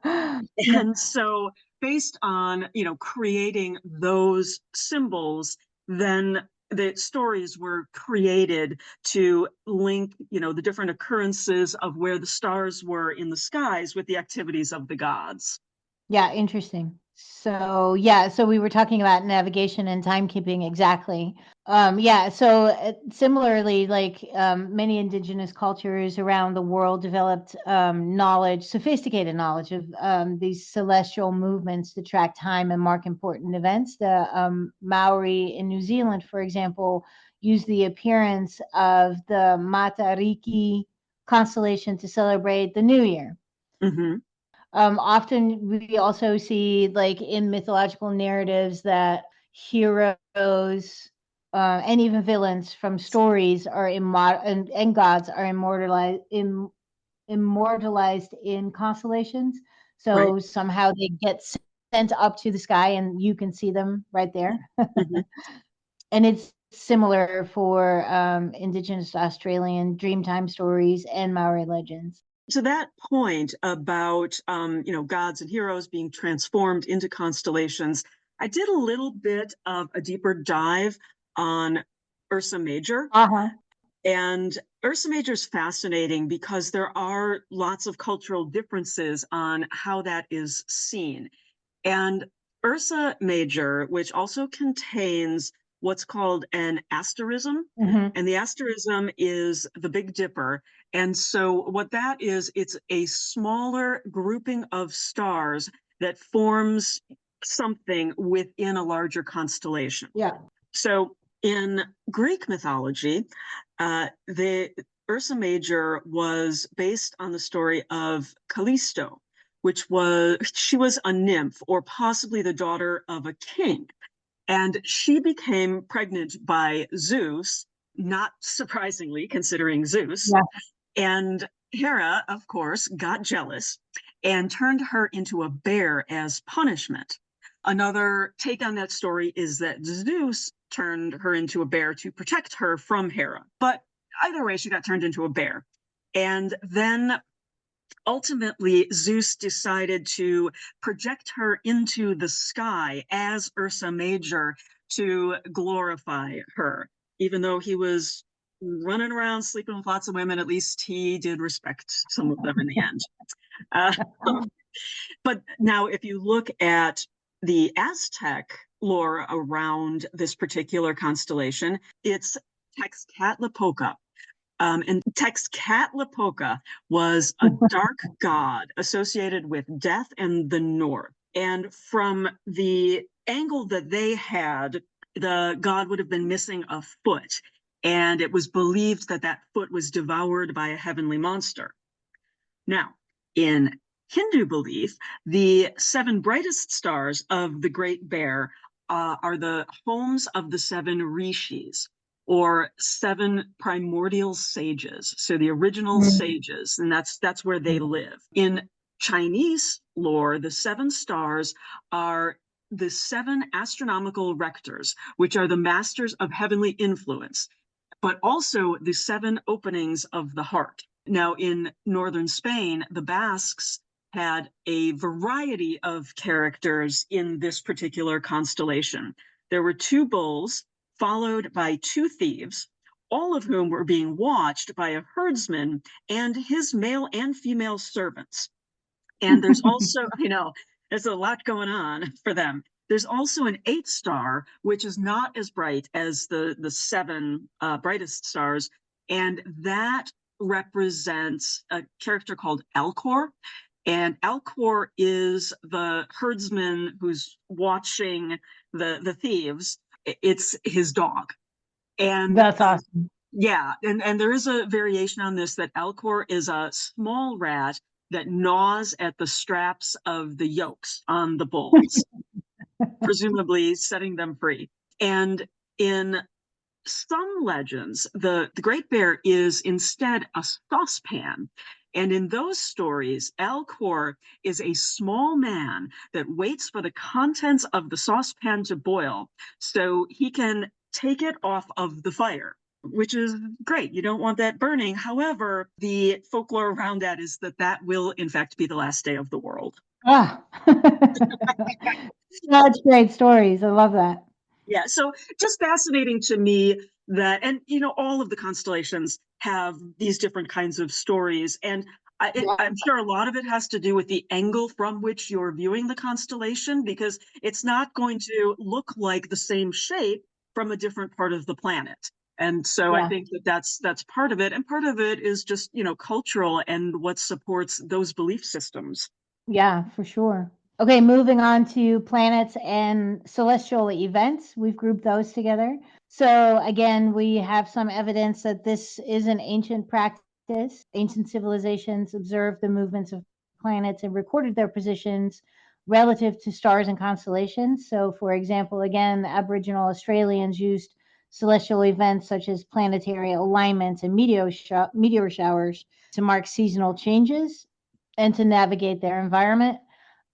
Speaker 1: And so based on, creating those symbols, then the stories were created to link, the different occurrences of where the stars were in the skies with the activities of the gods.
Speaker 2: Yeah, interesting. So we were talking about navigation and timekeeping, exactly. So similarly, like many indigenous cultures around the world developed sophisticated knowledge of these celestial movements to track time and mark important events. The Maori in New Zealand, for example, use the appearance of the Matariki constellation to celebrate the New Year.
Speaker 1: Mm-hmm.
Speaker 2: Often we also see, like in mythological narratives, that heroes and even villains from stories are and gods are immortalized in constellations. So
Speaker 1: Right.
Speaker 2: somehow they get sent up to the sky, and you can see them right there.
Speaker 1: Mm-hmm.
Speaker 2: And it's similar for Indigenous Australian Dreamtime stories and Maori legends.
Speaker 1: To that point about gods and heroes being transformed into constellations, I did a little bit of a deeper dive on Ursa Major. And Ursa Major is fascinating because there are lots of cultural differences on how that is seen. And Ursa Major, which also contains what's called an asterism, and the asterism is the Big Dipper. And so what that is, it's a smaller grouping of stars that forms something within a larger constellation.
Speaker 2: Yeah.
Speaker 1: So in Greek mythology, the Ursa Major was based on the story of Callisto, she was a nymph, or possibly the daughter of a king. And she became pregnant by Zeus, not surprisingly, considering Zeus.
Speaker 2: Yeah.
Speaker 1: And Hera, of course, got jealous and turned her into a bear as punishment. Another take on that story is that Zeus turned her into a bear to protect her from Hera. But either way, she got turned into a bear. And then ultimately, Zeus decided to project her into the sky as Ursa Major to glorify her, even though he was running around sleeping with lots of women. At least he did respect some of them in the end. Uh, but now, if you look at the Aztec lore around this particular constellation, it's Texcatlipoca. And Texcatlipoca was a dark god associated with death and the north. And from the angle that they had, the god would have been missing a foot. And it was believed that that foot was devoured by a heavenly monster. Now, in Hindu belief, the 7 brightest stars of the Great Bear are the homes of the 7 rishis, or 7 primordial sages. So the original sages, and that's where they live. In Chinese lore, the 7 stars are the 7 astronomical rectors, which are the masters of heavenly influence, but also the 7 openings of the heart. Now, in northern Spain, the Basques had a variety of characters in this particular constellation. There were 2 bulls, followed by 2 thieves, all of whom were being watched by a herdsman and his male and female servants. And there's also, there's a lot going on for them. There's also an 8 star, which is not as bright as the 7 brightest stars. And that represents a character called Alcor. And Alcor is the herdsman who's watching the thieves. It's his dog. And
Speaker 2: That's awesome.
Speaker 1: yeah, and there is a variation on this, that Alcor is a small rat that gnaws at the straps of the yokes on the bulls, presumably setting them free. And in some legends, the Great Bear is instead a saucepan. And in those stories, Alcor is a small man that waits for the contents of the saucepan to boil so he can take it off of the fire, which is great. You don't want that burning. However, the folklore around that is that that will, in fact, be the last day of the world.
Speaker 2: Ah, such great stories. I love that.
Speaker 1: Yeah, so just fascinating to me that, and all of the constellations have these different kinds of stories. And I'm sure a lot of it has to do with the angle from which you're viewing the constellation, because it's not going to look like the same shape from a different part of the planet. And so I think that that's part of it. And part of it is just, cultural and what supports those belief systems.
Speaker 2: Yeah, for sure. Okay, moving on to planets and celestial events. We've grouped those together. So again, we have some evidence that this is an ancient practice. Ancient civilizations observed the movements of planets and recorded their positions relative to stars and constellations. So for example, again, Aboriginal Australians used celestial events such as planetary alignments and meteor showers to mark seasonal changes and to navigate their environment.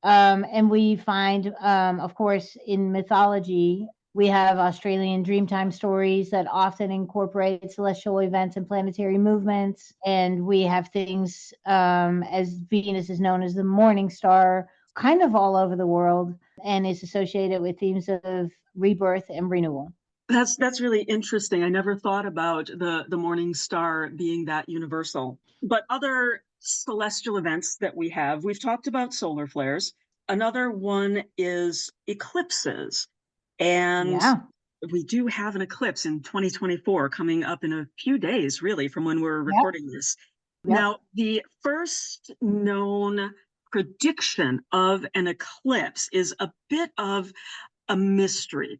Speaker 2: And we find, of course, in mythology, we have Australian Dreamtime stories that often incorporate celestial events and planetary movements. And we have things as Venus is known as the morning star, kind of all over the world, and is associated with themes of rebirth and renewal.
Speaker 1: That's really interesting. I never thought about the morning star being that universal. But other celestial events that we've talked about solar flares. Another one is eclipses. And we do have an eclipse in 2024 coming up in a few days, really, from when we're recording this. Now, the first known prediction of an eclipse is a bit of a mystery.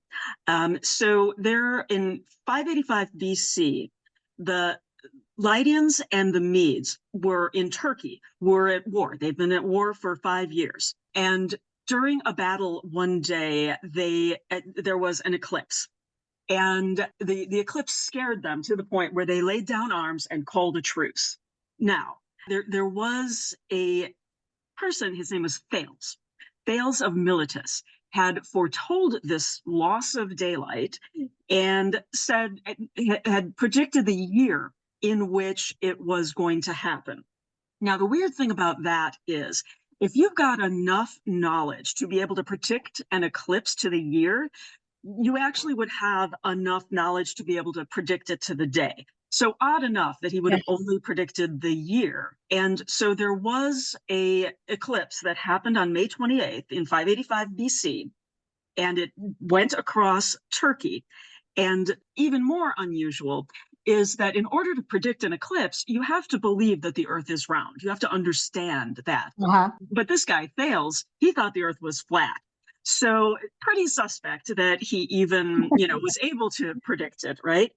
Speaker 1: So there in 585 BC, the Lydians and the Medes were in Turkey, were at war. They've been at war for 5 years. And during a battle one day, there was an eclipse. And the eclipse scared them to the point where they laid down arms and called a truce. Now, there was a person, his name was Thales. Thales of Miletus had foretold this loss of daylight and had predicted the year in which it was going to happen. Now, the weird thing about that is, if you've got enough knowledge to be able to predict an eclipse to the year, you actually would have enough knowledge to be able to predict it to the day. So odd enough that he would
Speaker 2: Yeah.
Speaker 1: have only predicted the year. And so there was a eclipse that happened on May 28th in 585 BC, and it went across Turkey. And even more unusual is that in order to predict an eclipse, you have to believe that the earth is round. You have to understand that.
Speaker 2: Uh-huh.
Speaker 1: But this guy fails. He thought the earth was flat. So pretty suspect that he even, was able to predict it, right?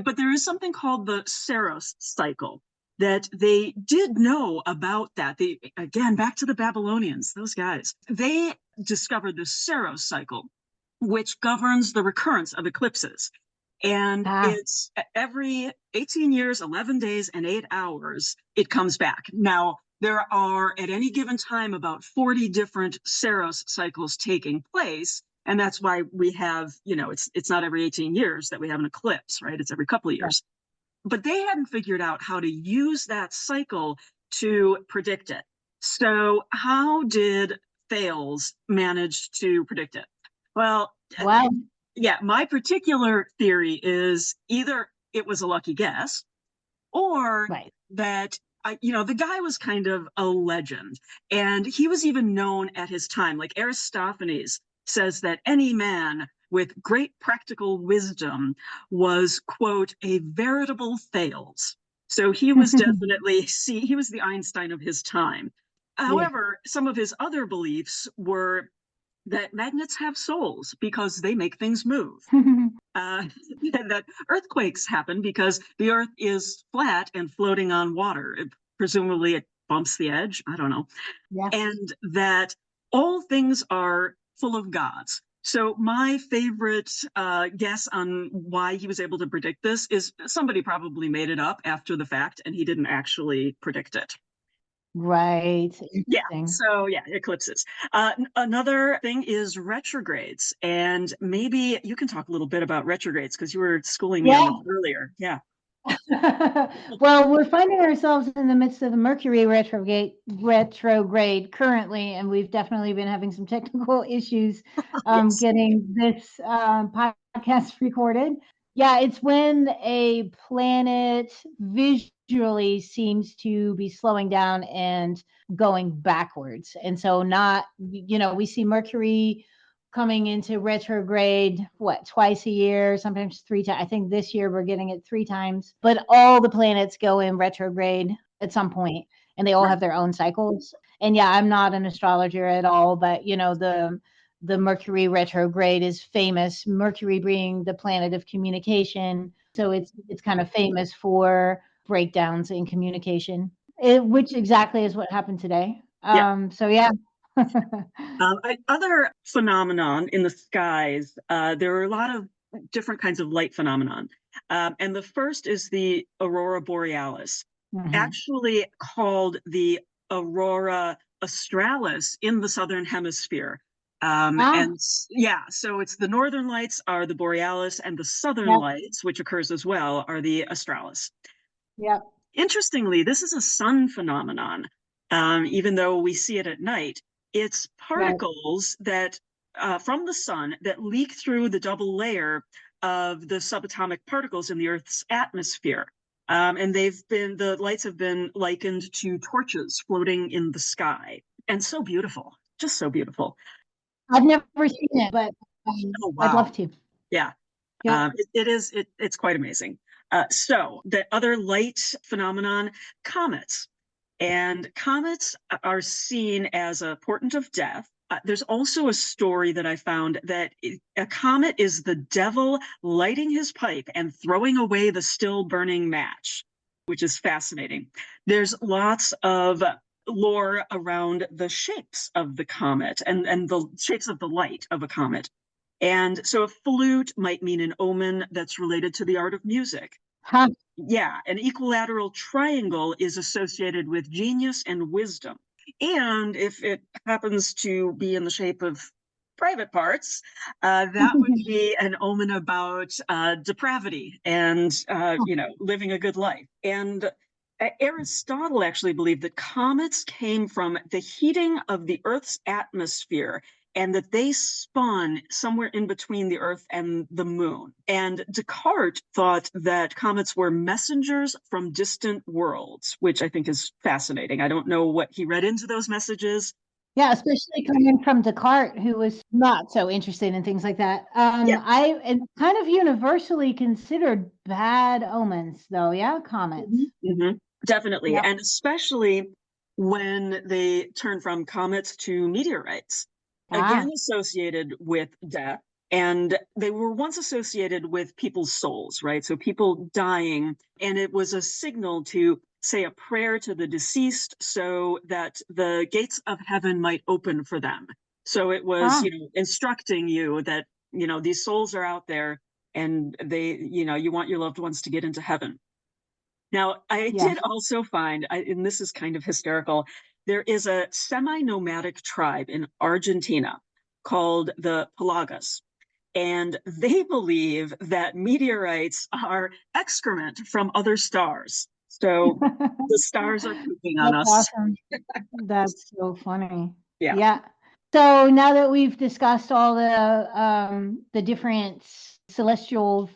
Speaker 1: But there is something called the Saros cycle that they did know about that. They, again, back to the Babylonians, those guys, they discovered the Saros cycle, which governs the recurrence of eclipses. And
Speaker 2: Ah,
Speaker 1: it's every 18 years, 11 days, and 8 hours, it comes back. Now, there are at any given time about 40 different Saros cycles taking place. And that's why we have, it's not every 18 years that we have an eclipse, right? It's every couple of
Speaker 2: yeah.
Speaker 1: years. But they hadn't figured out how to use that cycle to predict it. So how did Thales manage to predict it? Well,
Speaker 2: Wow.
Speaker 1: yeah, my particular theory is either it was a lucky guess or
Speaker 2: Right.
Speaker 1: that the guy was kind of a legend, and he was even known at his time. Like Aristophanes says that any man with great practical wisdom was, quote, a veritable Thales. So he was definitely, he was the Einstein of his time.
Speaker 2: Yeah.
Speaker 1: However, some of his other beliefs were that magnets have souls because they make things move. uh, and that earthquakes happen because the earth is flat and floating on water. Presumably it bumps the edge. I don't know.
Speaker 2: Yeah.
Speaker 1: And that all things are full of gods. So my favorite guess on why he was able to predict this is somebody probably made it up after the fact and he didn't actually predict it.
Speaker 2: Right.
Speaker 1: Yeah.
Speaker 2: Interesting.
Speaker 1: So yeah, eclipses. Another thing is retrogrades, and maybe you can talk a little bit about retrogrades because you were schooling me on
Speaker 2: Yeah.
Speaker 1: them earlier. Yeah.
Speaker 2: Well, we're finding ourselves in the midst of the Mercury retrograde currently, and we've definitely been having some technical issues
Speaker 1: Yes.
Speaker 2: getting this podcast recorded. Yeah, it's when a planet visually seems to be slowing down and going backwards. And so not, we see Mercury coming into retrograde, twice a year, sometimes three times. I think this year we're getting it three times, but all the planets go in retrograde at some point and they all
Speaker 1: Right.
Speaker 2: have their own cycles. And yeah, I'm not an astrologer at all, but the Mercury retrograde is famous. Mercury being the planet of communication, so it's kind of famous for breakdowns in communication, which exactly is what happened today.
Speaker 1: Yeah.
Speaker 2: So yeah.
Speaker 1: Other phenomenon in the skies, there are a lot of different kinds of light phenomenon. And the first is the aurora borealis,
Speaker 2: Mhm.
Speaker 1: actually called the aurora australis in the southern hemisphere.
Speaker 2: Ah,
Speaker 1: And yeah, so it's the northern lights are the borealis, and the southern
Speaker 2: yep,
Speaker 1: lights, which occurs as well, are the australis.
Speaker 2: yep,
Speaker 1: Interestingly, this is a sun phenomenon, even though we see it at night. It's
Speaker 2: right.
Speaker 1: particles that from the sun that leak through the double layer of the subatomic particles in the Earth's atmosphere. And the lights have been likened to torches floating in the sky. And so beautiful, just so beautiful.
Speaker 2: I've never seen it, but
Speaker 1: Oh,
Speaker 2: I'd
Speaker 1: wow.
Speaker 2: love to.
Speaker 1: Yeah.
Speaker 2: Yep.
Speaker 1: It's quite amazing. So the other light phenomenon, comets. And comets are seen as a portent of death. There's also a story that I found that a comet is the devil lighting his pipe and throwing away the still burning match, which is fascinating. There's lots of lore around the shapes of the comet and the shapes of the light of a comet. And so a flute might mean an omen that's related to the art of music.
Speaker 2: Huh.
Speaker 1: Yeah, an equilateral triangle is associated with genius and wisdom. And if it happens to be in the shape of private parts, that would be an omen about depravity and, living a good life. And Aristotle actually believed that comets came from the heating of the Earth's atmosphere and that they spun somewhere in between the Earth and the moon. And Descartes thought that comets were messengers from distant worlds, which I think is fascinating. I don't know what he read into those messages.
Speaker 2: Yeah, especially coming from Descartes, who was not so interested in things like that.
Speaker 1: Yeah.
Speaker 2: I and kind of universally considered bad omens, though. Yeah, comets.
Speaker 1: Mm-hmm. Definitely.
Speaker 2: Yep.
Speaker 1: And especially when they turn from comets to meteorites,
Speaker 2: Ah,
Speaker 1: again associated with death. And they were once associated with people's souls, right? So people dying. And it was a signal to say a prayer to the deceased so that the gates of heaven might open for them. So it was,
Speaker 2: ah,
Speaker 1: instructing you that, these souls are out there and you want your loved ones to get into heaven. Now, I
Speaker 2: yes.
Speaker 1: did also find, and this is kind of hysterical, there is a semi nomadic tribe in Argentina called the Pelagas. And they believe that meteorites are excrement from other stars. So the stars are pooping on
Speaker 2: That's
Speaker 1: us.
Speaker 2: awesome. That's so funny.
Speaker 1: Yeah.
Speaker 2: Yeah. So now that we've discussed all the different celestial,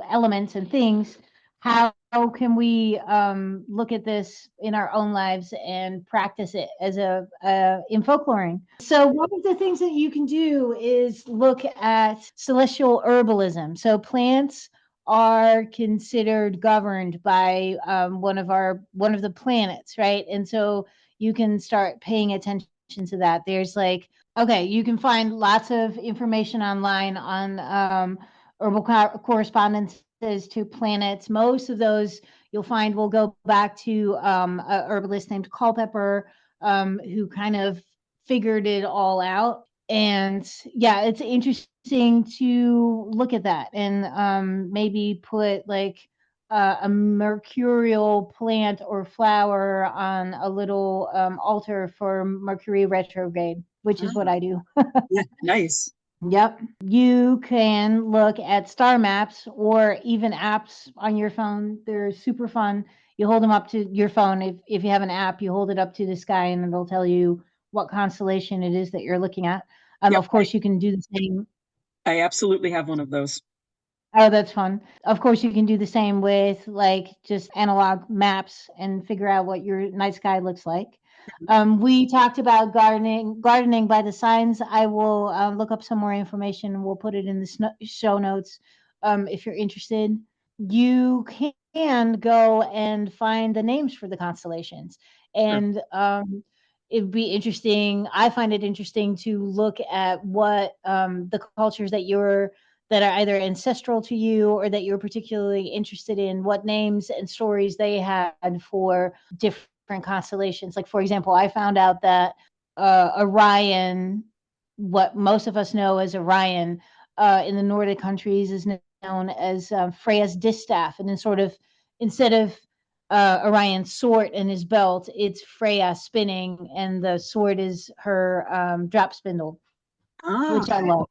Speaker 2: elements and things, how can we look at this in our own lives and practice it as in folkloring? So one of the things that you can do is look at celestial herbalism. So plants are considered governed by one of the planets, right? And so you can start paying attention to that. There's like, okay, you can find lots of information online on herbal correspondences to planets. Most of those you'll find will go back to a herbalist named Culpepper, who kind of figured it all out. And yeah, it's interesting to look at that and maybe put like a mercurial plant or flower on a little altar for Mercury retrograde, which is what
Speaker 1: Ah,
Speaker 2: I do.
Speaker 1: yeah, nice.
Speaker 2: Yep. You can look at star maps or even apps on your phone. They're super fun. You hold them up to your phone. If you have an app, you hold it up to the sky and it'll tell you what constellation it is that you're looking at.
Speaker 1: Yep,
Speaker 2: Of course, you can do the same.
Speaker 1: I absolutely have one of those.
Speaker 2: Oh, that's fun. Of course, you can do the same with like just analog maps and figure out what your night sky looks like. We talked about gardening by the signs. I will look up some more information. We'll put it in the show notes if you're interested. You can go and find the names for the constellations,
Speaker 1: Sure.
Speaker 2: and it'd be interesting. I find it interesting to look at what the cultures that are either ancestral to you or that you're particularly interested in, what names and stories they had for different constellations. Like, for example, I found out that Orion, what most of us know as Orion, in the Nordic countries is known as Freya's distaff. And then sort of instead of Orion's sword and his belt, it's Freya spinning, and the sword is her drop spindle,
Speaker 1: Ah,
Speaker 2: which I
Speaker 1: okay.
Speaker 2: love.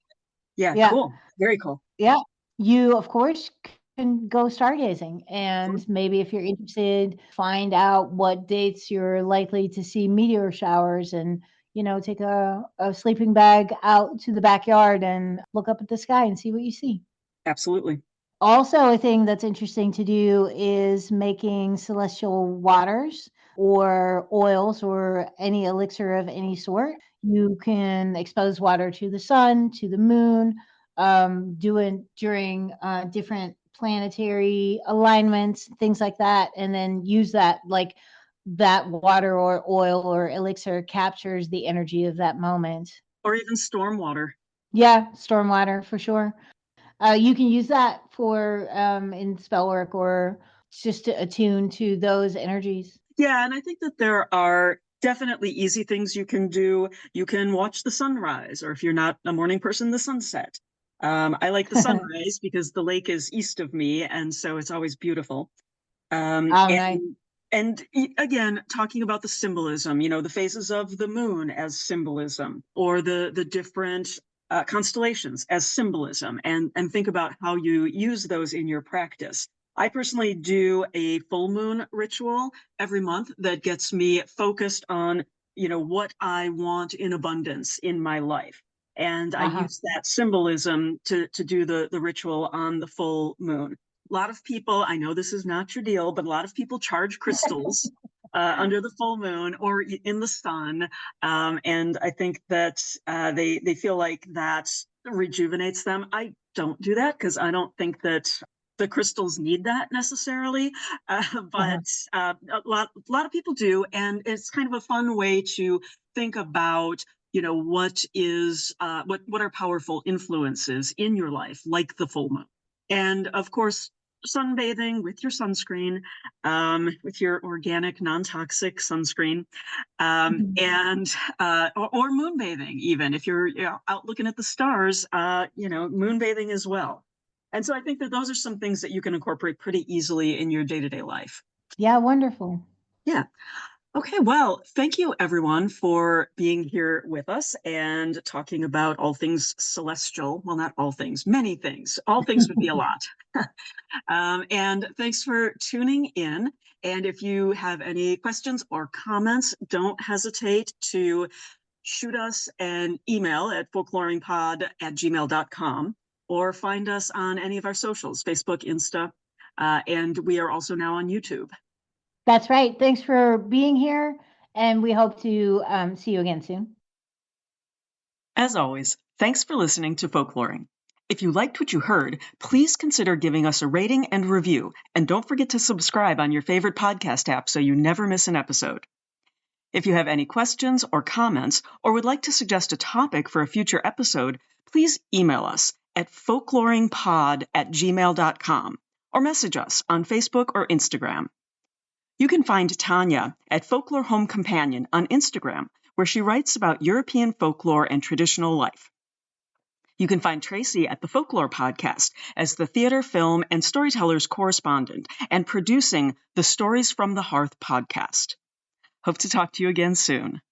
Speaker 1: Yeah,
Speaker 2: Yeah.
Speaker 1: cool. Very cool.
Speaker 2: Yeah. You, of course, can go stargazing.
Speaker 1: Sure.
Speaker 2: And maybe if you're interested, find out what dates you're likely to see meteor showers and, take a sleeping bag out to the backyard and look up at the sky and see what you see.
Speaker 1: Absolutely.
Speaker 2: Also, a thing that's interesting to do is making celestial waters or oils or any elixir of any sort. You can expose water to the sun, to the moon, doing during different planetary alignments, things like that, and then use that like that water or oil or elixir captures the energy of that moment.
Speaker 1: Or even stormwater.
Speaker 2: Yeah, stormwater for sure. You can use that for in spell work or just to attune to those energies.
Speaker 1: Yeah, and I think that there are definitely easy things you can do. You can watch the sunrise, or if you're not a morning person, the sunset. I like the sunrise because the lake is east of me, and so it's always beautiful. Um,
Speaker 2: Oh, nice.
Speaker 1: and again, talking about the symbolism, the phases of the moon as symbolism, or the different constellations as symbolism, and think about how you use those in your practice. I personally do a full moon ritual every month that gets me focused on, what I want in abundance in my life. And I
Speaker 2: Uh-huh.
Speaker 1: use that symbolism to do the ritual on the full moon. A lot of people, I know this is not your deal, but a lot of people charge crystals under the full moon or in the sun. And I think that they feel like that rejuvenates them. I don't do that because I don't think that the crystals need that necessarily.
Speaker 2: Uh-huh.
Speaker 1: But a lot of people do. And it's kind of a fun way to think about what are powerful influences in your life, like the full moon. And of course, sunbathing with your sunscreen, with your organic, non-toxic sunscreen,
Speaker 2: Mhm.
Speaker 1: or moonbathing, even if you're out looking at the stars, moonbathing as well. And so I think that those are some things that you can incorporate pretty easily in your day-to-day life.
Speaker 2: Yeah, wonderful.
Speaker 1: Yeah. Okay, well, thank you everyone for being here with us and talking about all things celestial. Well, not all things, many things. All things would be a lot. And thanks for tuning in. And if you have any questions or comments, don't hesitate to shoot us an email at folkloringpod@gmail.com or find us on any of our socials, Facebook, Insta, and we are also now on YouTube.
Speaker 2: That's right. Thanks for being here, and we hope to see you again soon.
Speaker 1: As always, thanks for listening to Folkloring. If you liked what you heard, please consider giving us a rating and review, and don't forget to subscribe on your favorite podcast app so you never miss an episode. If you have any questions or comments, or would like to suggest a topic for a future episode, please email us at folkloringpod@gmail.com or message us on Facebook or Instagram. You can find Tanya at Folklore Home Companion on Instagram, where she writes about European folklore and traditional life. You can find Tracy at the Folklore Podcast as the theater, film, and storytellers correspondent and producing the Stories from the Hearth podcast. Hope to talk to you again soon.